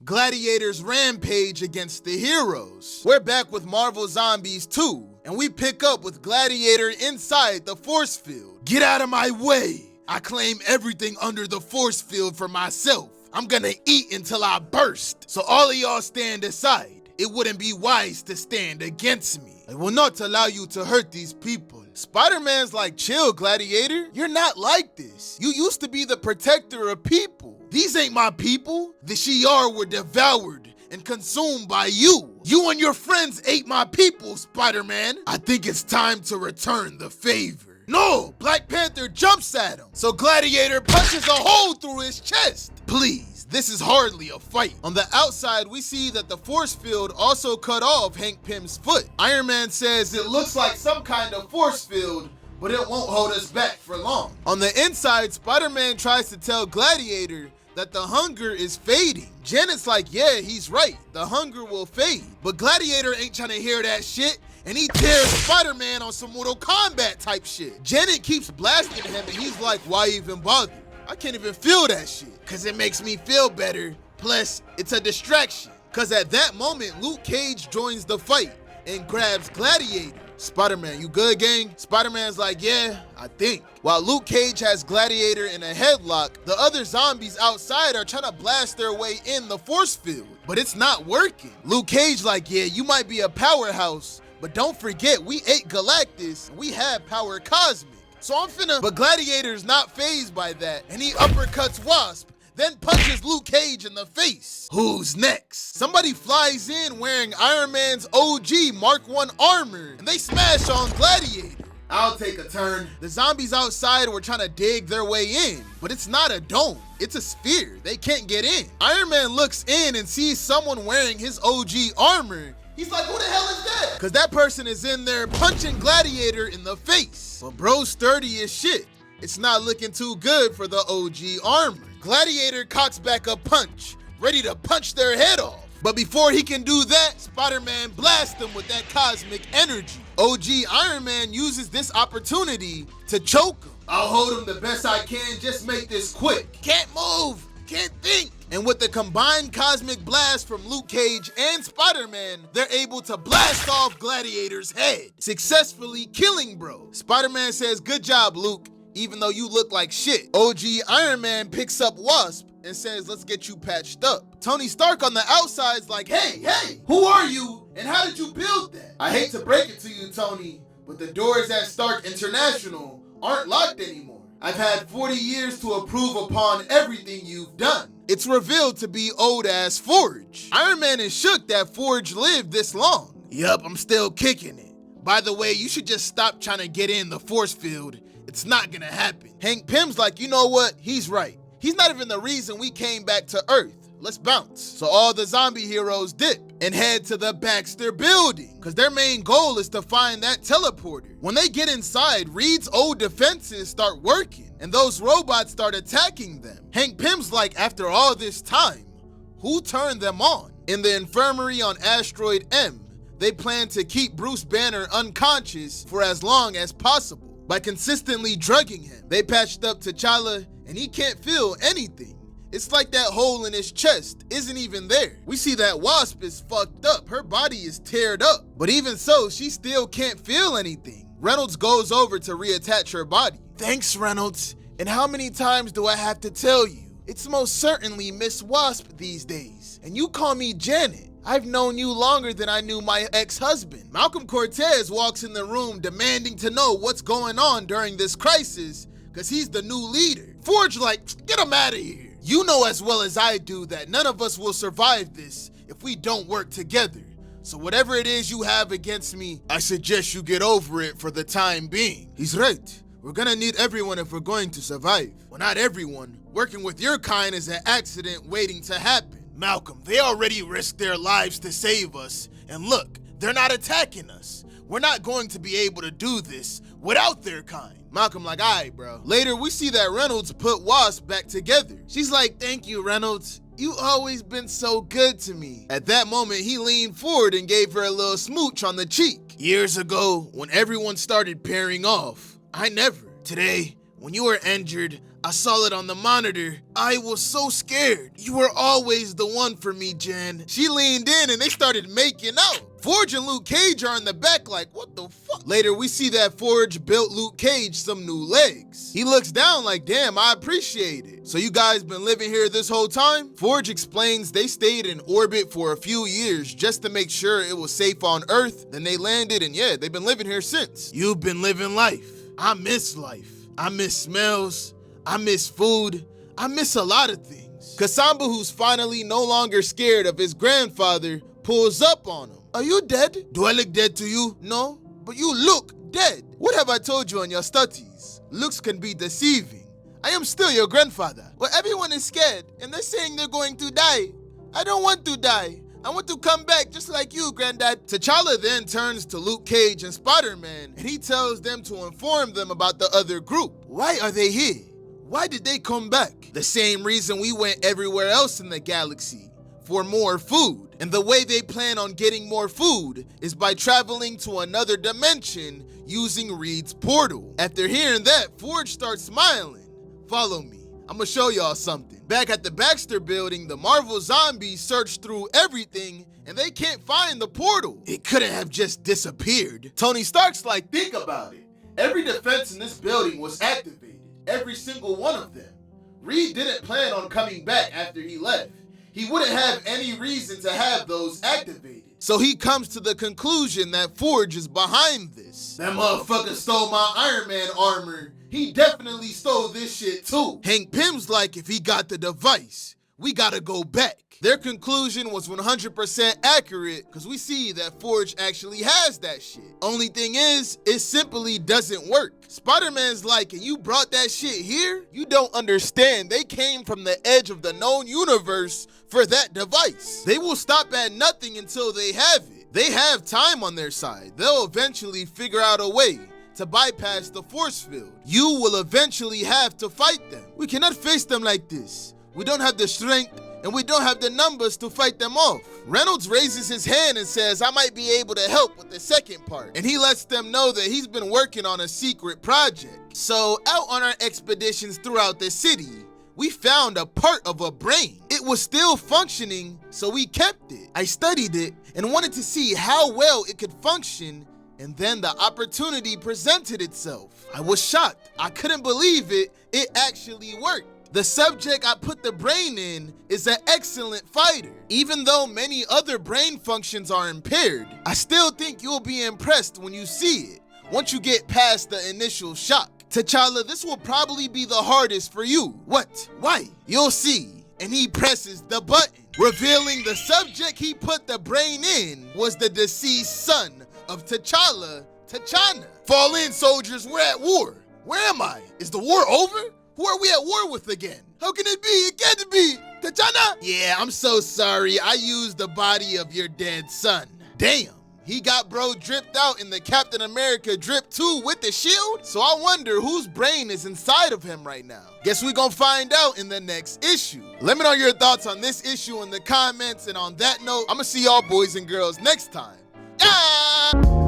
Gladiator's rampage against the heroes. We're back with Marvel Zombies 2, and we pick up with Gladiator inside the force field. Get out of my way! I claim everything under the force field for myself. I'm gonna eat until I burst. So all of y'all stand aside. It wouldn't be wise to stand against me. I will not allow you to hurt these people. Spider-Man's like, chill, Gladiator. You're not like this. You used to be the protector of people. These ain't my people. The Shi'ar were devoured and consumed by you. You and your friends ate my people, Spider-Man. I think it's time to return the favor. No! Black Panther jumps at him. So Gladiator punches a hole through his chest. Please, this is hardly a fight. On the outside, we see that the force field also cut off Hank Pym's foot. Iron Man says it looks like some kind of force field, but it won't hold us back for long. On the inside, Spider-Man tries to tell Gladiator that the hunger is fading. Janet's like, yeah, he's right. The hunger will fade. But Gladiator ain't trying to hear that shit, and he tears Spider-Man on some Mortal Kombat type shit. Janet keeps blasting him, and he's like, why even bother? I can't even feel that shit, cause it makes me feel better. Plus, it's a distraction. Cause at that moment, Luke Cage joins the fight and grabs Gladiator. Spider-Man, you good, gang? Spider-Man's like, yeah, I think. While Luke Cage has Gladiator in a headlock, the other zombies outside are trying to blast their way in the force field, but it's not working. Luke Cage like, yeah, you might be a powerhouse, but don't forget, we ate Galactus and we have power cosmic. So I'm finna, but Gladiator's not fazed by that, and he uppercuts Wasp, then punches Luke Cage in the face. Who's next? Somebody flies in wearing Iron Man's OG Mark 1 armor, and they smash on Gladiator. I'll take a turn. The zombies outside were trying to dig their way in, but it's not a dome, it's a sphere. They can't get in. Iron Man looks in and sees someone wearing his OG armor. He's like, who the hell is that? Cause that person is in there punching Gladiator in the face. But bro's sturdy as shit. It's not looking too good for the OG armor. Gladiator cocks back a punch, ready to punch their head off. But before he can do that, Spider-Man blasts him with that cosmic energy. OG Iron Man uses this opportunity to choke him. I'll hold him the best I can, just make this quick. Can't move, can't think. And with the combined cosmic blast from Luke Cage and Spider-Man, they're able to blast off Gladiator's head, successfully killing bro. Spider-Man says, good job, Luke, even though you look like shit. OG Iron Man picks up Wasp and says, let's get you patched up. Tony Stark on the outside's like, hey, who are you and how did you build that? I hate to break it to you, Tony, but the doors at Stark International aren't locked anymore. I've had 40 years to approve upon everything you've done. It's revealed to be old-ass Forge. Iron Man is shook that Forge lived this long. Yup, I'm still kicking it. By the way, you should just stop trying to get in the force field. It's not gonna happen. Hank Pym's like, you know what? He's right. He's not even the reason we came back to Earth. Let's bounce. So all the zombie heroes dip and head to the Baxter building, because their main goal is to find that teleporter. When they get inside, Reed's old defenses start working, and those robots start attacking them. Hank Pym's like, after all this time, who turned them on? In the infirmary on Asteroid M, they plan to keep Bruce Banner unconscious for as long as possible by consistently drugging him. They patched up T'Challa, and he can't feel anything. It's like that hole in his chest isn't even there. We see that Wasp is fucked up. Her body is teared up. But even so, she still can't feel anything. Reynolds goes over to reattach her body. Thanks, Reynolds. And how many times do I have to tell you? It's most certainly Miss Wasp these days. And you call me Janet. I've known you longer than I knew my ex-husband. Malcolm Cortez walks in the room demanding to know what's going on during this crisis, because he's the new leader. Forge like, get him out of here. You know as well as I do that none of us will survive this if we don't work together. So whatever it is you have against me, I suggest you get over it for the time being. He's right. We're gonna need everyone if we're going to survive. Well, not everyone. Working with your kind is an accident waiting to happen. Malcolm, they already risked their lives to save us. And look, they're not attacking us. We're not going to be able to do this without their kind. Malcolm like, all right, bro. Later, we see that Reynolds put Wasp back together. She's like, thank you, Reynolds. You always been so good to me. At that moment, he leaned forward and gave her a little smooch on the cheek. Years ago, when everyone started pairing off, I never. Today, when you were injured, I saw it on the monitor. I was so scared. You were always the one for me, Jan. She leaned in and they started making out. Forge and Luke Cage are in the back like, what the fuck? Later, we see that Forge built Luke Cage some new legs. He looks down like, damn, I appreciate it. So you guys been living here this whole time? Forge explains they stayed in orbit for a few years just to make sure it was safe on Earth. Then they landed and yeah, they've been living here since. You've been living life. I miss life. I miss smells. I miss food. I miss a lot of things. Kasamba, who's finally no longer scared of his grandfather, pulls up on him. Are you dead? Do I look dead to you? No, but you look dead. What have I told you on your studies? Looks can be deceiving. I am still your grandfather. Well, everyone is scared, and they're saying they're going to die. I don't want to die. I want to come back just like you, Granddad. T'Challa then turns to Luke Cage and Spider-Man, and he tells them to inform them about the other group. Why are they here? Why did they come back? The same reason we went everywhere else in the galaxy, for more food. And the way they plan on getting more food is by traveling to another dimension using Reed's portal. After hearing that, Forge starts smiling. Follow me. I'm gonna show y'all something. Back at the Baxter building, the Marvel zombies search through everything and they can't find the portal. It couldn't have just disappeared. Tony Stark's like, think about it. Every defense in this building was activated. Every single one of them. Reed didn't plan on coming back after he left. He wouldn't have any reason to have those activated. So he comes to the conclusion that Forge is behind this. That motherfucker stole my Iron Man armor. He definitely stole this shit too. Hank Pym's like, if he got the device, we gotta go back. Their conclusion was 100% accurate because we see that Forge actually has that shit. Only thing is, it simply doesn't work. Spider-Man's like, and you brought that shit here? You don't understand. They came from the edge of the known universe for that device. They will stop at nothing until they have it. They have time on their side. They'll eventually figure out a way to bypass the force field. You will eventually have to fight them. We cannot face them like this. We don't have the strength and we don't have the numbers to fight them off. Reynolds raises his hand and says, I might be able to help with the second part. And he lets them know that he's been working on a secret project. So out on our expeditions throughout the city, we found a part of a brain. It was still functioning, so we kept it. I studied it and wanted to see how well it could function, and then the opportunity presented itself. I was shocked. I couldn't believe it. It actually worked. The subject I put the brain in is an excellent fighter. Even though many other brain functions are impaired, I still think you'll be impressed when you see it, once you get past the initial shock. T'Challa, this will probably be the hardest for you. What? Why? You'll see. And he presses the button, revealing the subject he put the brain in was the deceased son of T'Challa, T'Chana. Fall in, soldiers, we're at war. Where am I? Is the war over? Who are we at war with again? How can it be? It can't be. T'Chana? Yeah, I'm so sorry. I used the body of your dead son. Damn. He got bro dripped out in the Captain America drip too with the shield? So I wonder whose brain is inside of him right now. Guess we gonna find out in the next issue. Let me know your thoughts on this issue in the comments. And on that note, I'm gonna see y'all boys and girls next time. Yeah!